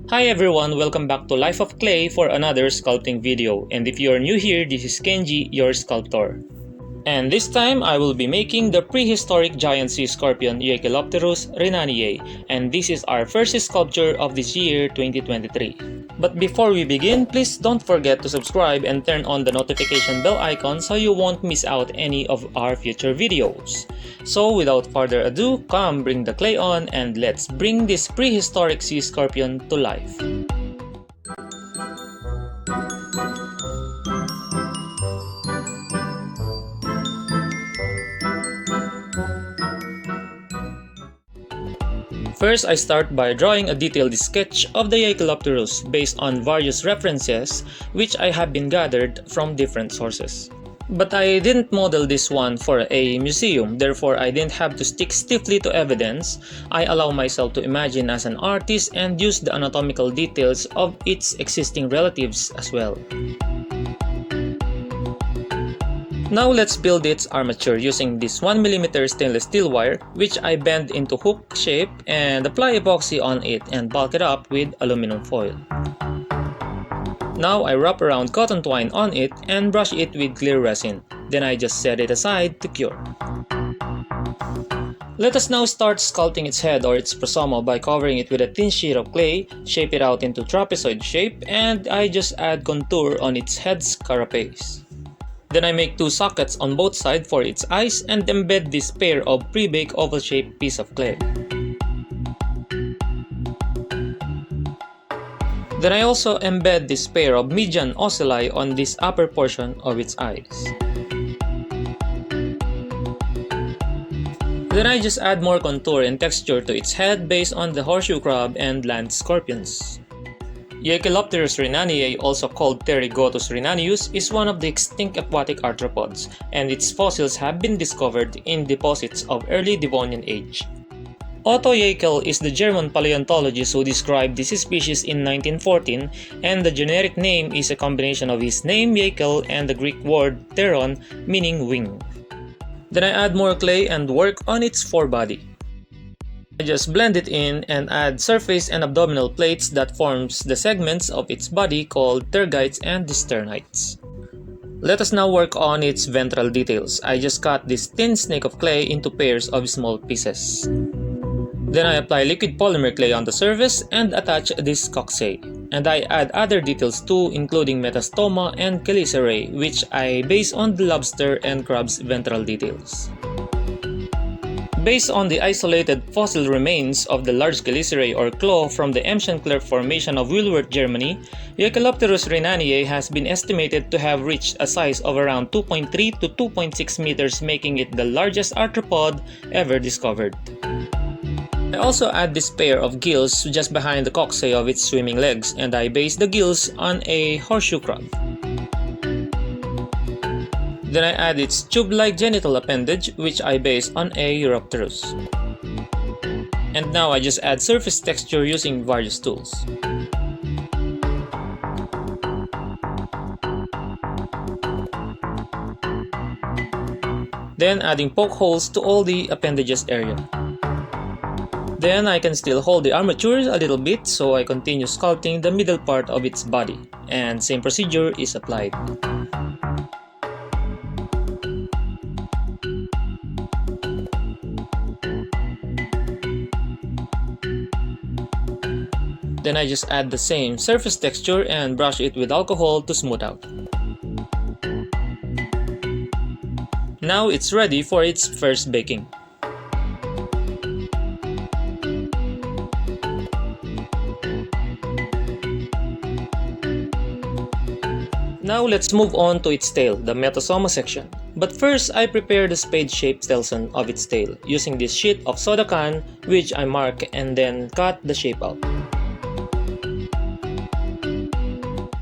Hi everyone, welcome back to Life of Clay for another sculpting video. And if you are new here, this is Kenji, your sculptor. And this time, I will be making the prehistoric giant sea scorpion Jaekelopterus rhenaniae, and this is our first sculpture of this year 2023. But before we begin, please don't forget to subscribe and turn on the notification bell icon so you won't miss out any of our future videos. So without further ado, come bring the clay on and let's bring this prehistoric sea scorpion to life. First, I start by drawing a detailed sketch of the Jaekelopterus based on various references which I have been gathered from different sources. But I didn't model this one for a museum, therefore I didn't have to stick stiffly to evidence. I allow myself to imagine as an artist and use the anatomical details of its existing relatives as well. Now let's build its armature using this 1mm stainless steel wire, which I bend into hook shape and apply epoxy on it and bulk it up with aluminum foil. Now I wrap around cotton twine on it and brush it with clear resin. Then I just set it aside to cure. Let us now start sculpting its head or its prosoma by covering it with a thin sheet of clay, shape it out into trapezoid shape, and I just add contour on its head's carapace. Then I make two sockets on both sides for its eyes and embed this pair of pre-baked oval-shaped piece of clay. Then I also embed this pair of median ocelli on this upper portion of its eyes. Then I just add more contour and texture to its head based on the horseshoe crab and land scorpions. Jaekelopterus rhenaniae, also called Pterygotus rhenanius, is one of the extinct aquatic arthropods, and its fossils have been discovered in deposits of early Devonian age. Otto Jaekel is the German paleontologist who described this species in 1914, and the generic name is a combination of his name Jaekel and the Greek word pteron, meaning wing. Then I add more clay and work on its forebody. I just blend it in and add surface and abdominal plates that forms the segments of its body called tergites and sternites. Let us now work on its ventral details. I just cut this thin snake of clay into pairs of small pieces. Then I apply liquid polymer clay on the surface and attach this coxae. And I add other details too, including metastoma and Chelicerae, which I base on the lobster and crab's ventral details. Based on the isolated fossil remains of the large Chelicerae or claw from the Emsian Klerf formation of Willwerth, Germany, Jaekelopterus rhenaniae has been estimated to have reached a size of around 2.3 to 2.6 meters, making it the largest arthropod ever discovered. I also add this pair of gills just behind the coxae of its swimming legs, and I base the gills on a horseshoe crab. Then I add its tube-like genital appendage, which I base on a Jaekelopterus. And now I just add surface texture using various tools. Then adding poke holes to all the appendages area. Then I can still hold the armature a little bit, so I continue sculpting the middle part of its body, and same procedure is applied. Then I just add the same surface texture and brush it with alcohol to smooth out. Now it's ready for its first baking. Now let's move on to its tail, the metastoma section. But first, I prepare the spade-shaped telson of its tail using this sheet of soda can, which I mark and then cut the shape out.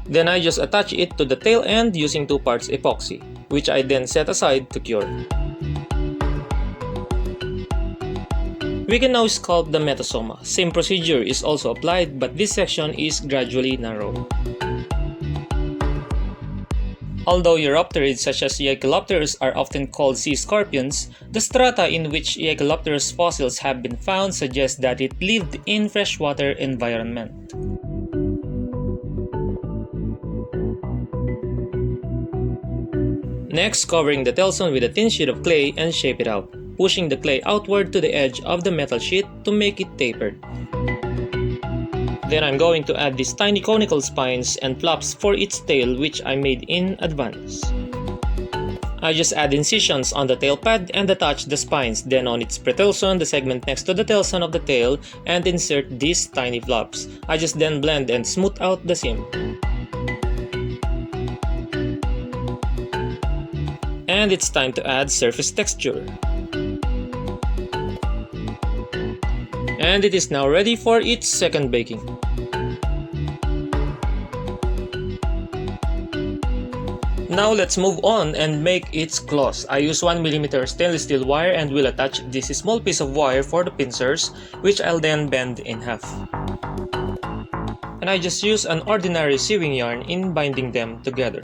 Then I just attach it to the tail end using 2 parts epoxy, which I then set aside to cure. We can now sculpt the metastoma. Same procedure is also applied, but this section is gradually narrowed. Although Eurypterids such as Jaekelopterus are often called sea scorpions, the strata in which Jaekelopterus fossils have been found suggest that it lived in freshwater environment. Next, covering the telson with a thin sheet of clay and shape it out, pushing the clay outward to the edge of the metal sheet to make it tapered. Then I'm going to add these tiny conical spines and flaps for its tail, which I made in advance. I just add incisions on the tail pad and attach the spines, then on its pretelson, the segment next to the telson of the tail, and insert these tiny flaps. I just then blend and smooth out the seam. And it's time to add surface texture. And it is now ready for its second baking. Now let's move on and make its claws. I use 1mm stainless steel wire and will attach this small piece of wire for the pincers, which I'll then bend in half. And I just use an ordinary sewing yarn in binding them together.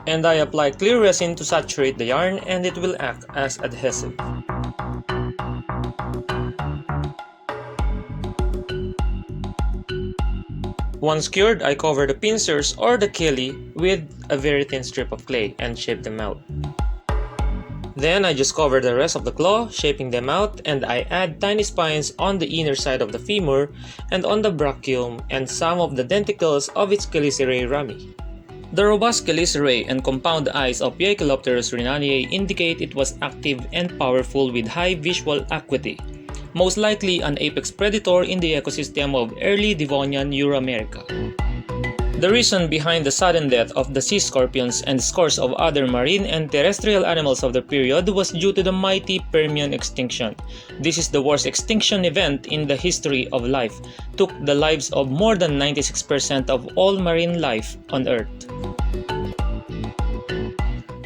And I apply clear resin to saturate the yarn, and it will act as adhesive. Once cured, I cover the pincers or the cheli with a very thin strip of clay and shape them out. Then I just cover the rest of the claw, shaping them out, and I add tiny spines on the inner side of the femur and on the brachium and some of the denticles of its Chelicerae rami. The robust Chelicerae and compound eyes of Jaekelopterus rhenaniae indicate it was active and powerful with high visual acuity, most likely an apex predator in the ecosystem of early Devonian Euramerica. The reason behind the sudden death of the sea scorpions and scores of other marine and terrestrial animals of the period was due to the mighty Permian extinction. This is the worst extinction event in the history of life, took the lives of more than 96% of all marine life on Earth.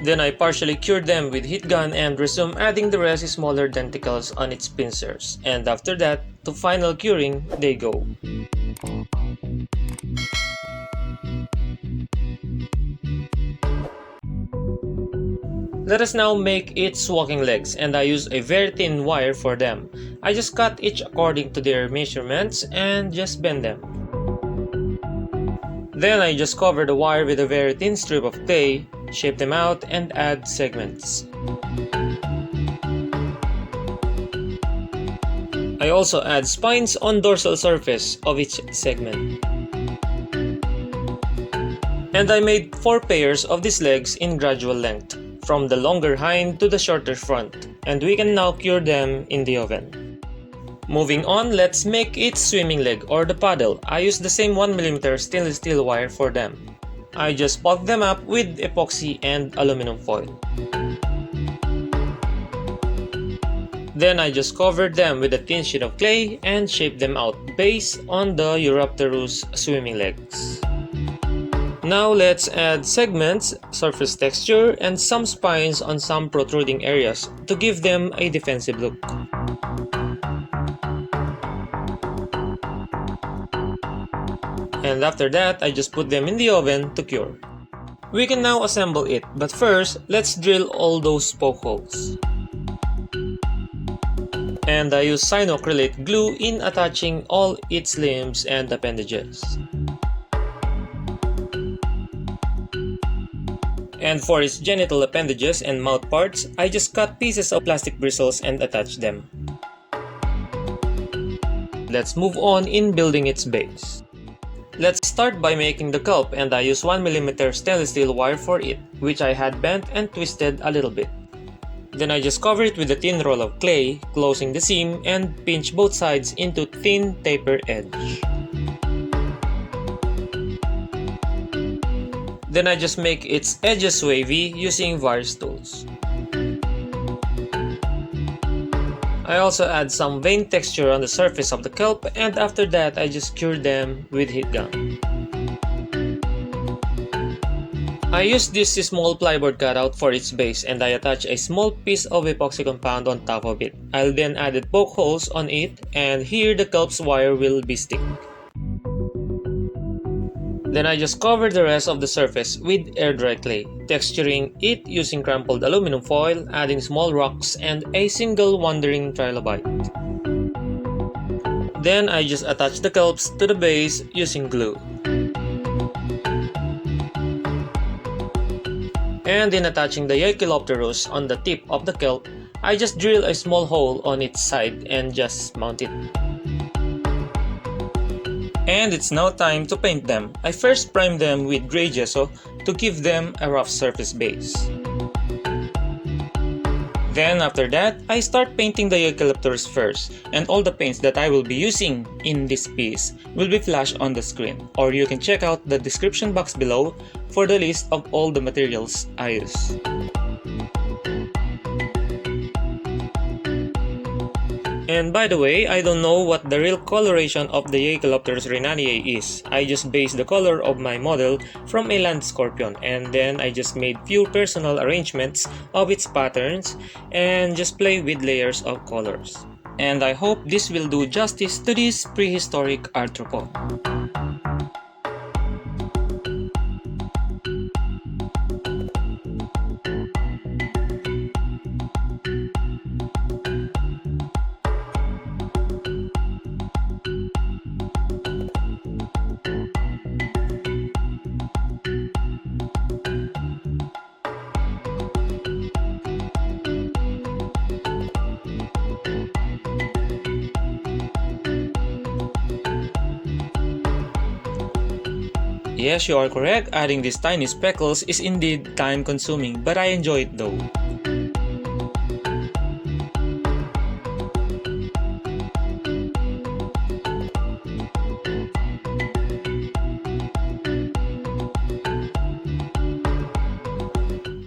Then I partially cured them with heat gun and resume adding the rest smaller denticles on its pincers, and after that, to final curing, they go. Let us now make its walking legs, and I use a very thin wire for them. I just cut each according to their measurements and just bend them. Then I just cover the wire with a very thin strip of clay, shape them out, and add segments. I also add spines on dorsal surface of each segment. And I made 4 pairs of these legs in gradual length, from the longer hind to the shorter front, and we can now cure them in the oven. Moving on, let's make its swimming leg or the paddle. I use the same 1mm stainless steel wire for them. I just bulk them up with epoxy and aluminum foil. Then I just covered them with a thin sheet of clay and shaped them out based on the Jaekelopterus swimming legs. Now let's add segments, surface texture, and some spines on some protruding areas to give them a defensive look. And after that, I just put them in the oven to cure. We can now assemble it, but first, let's drill all those poke holes. And I use cyanoacrylate glue in attaching all its limbs and appendages. And for its genital appendages and mouth parts, I just cut pieces of plastic bristles and attach them. Let's move on in building its base. Let's start by making the kelp, and I use 1mm stainless steel wire for it, which I had bent and twisted a little bit. Then I just cover it with a thin roll of clay, closing the seam, and pinch both sides into thin taper edge. Then I just make its edges wavy using various tools. I also add some vein texture on the surface of the kelp, and after that I just cure them with heat gun. I use this small plyboard cutout for its base, and I attach a small piece of epoxy compound on top of it. I'll then add poke holes on it, and here the kelp's wire will be stick. Then I just cover the rest of the surface with air dry clay, texturing it using crumpled aluminum foil, adding small rocks and a single wandering trilobite. Then I just attach the kelps to the base using glue. And in attaching the Jaekelopterus on the tip of the kelp, I just drill a small hole on its side and just mount it. And it's now time to paint them. I first prime them with gray gesso to give them a rough surface base. Then after that, I start painting the Jaekelopterus first, and all the paints that I will be using in this piece will be flashed on the screen, or you can check out the description box below for the list of all the materials I use. And by the way, I don't know what the real coloration of the Jaekelopterus rhenaniae is. I just based the color of my model from a land scorpion, and then I just made few personal arrangements of its patterns and just play with layers of colors. And I hope this will do justice to this prehistoric arthropod. Yes, you are correct, adding these tiny speckles is indeed time consuming, but I enjoy it though.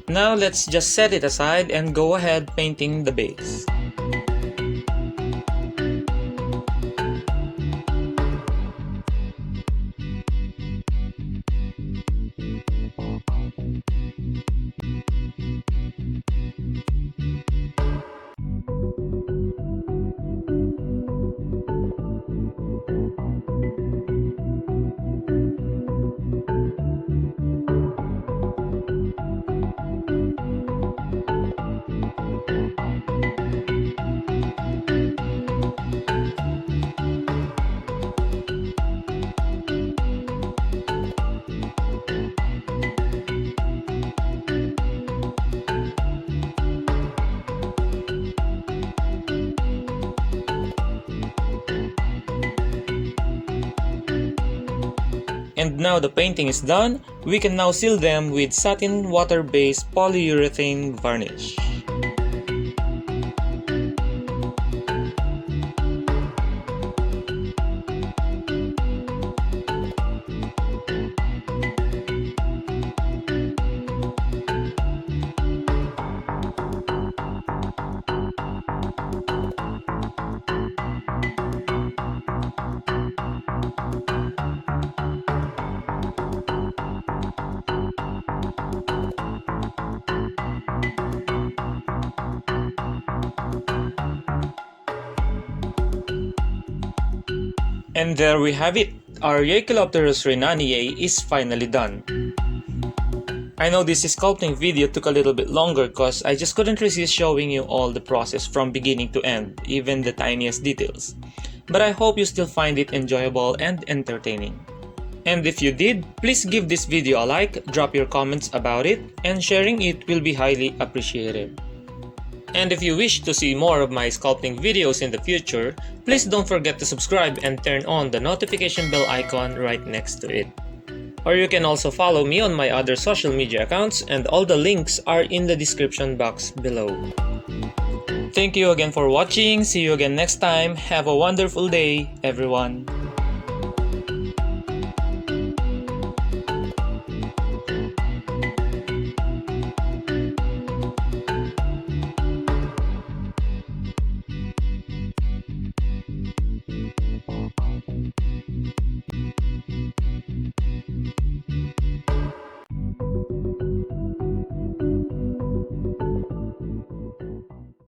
Now let's just set it aside and go ahead painting the base. And now the painting is done, we can now seal them with satin water-based polyurethane varnish. And there we have it, our Jaekelopterus rhenaniae is finally done. I know this sculpting video took a little bit longer cause I just couldn't resist showing you all the process from beginning to end, even the tiniest details. But I hope you still find it enjoyable and entertaining. And if you did, please give this video a like, drop your comments about it, and sharing it will be highly appreciated. And if you wish to see more of my sculpting videos in the future, please don't forget to subscribe and turn on the notification bell icon right next to it. Or you can also follow me on my other social media accounts, and all the links are in the description box below. Thank you again for watching, see you again next time, have a wonderful day everyone.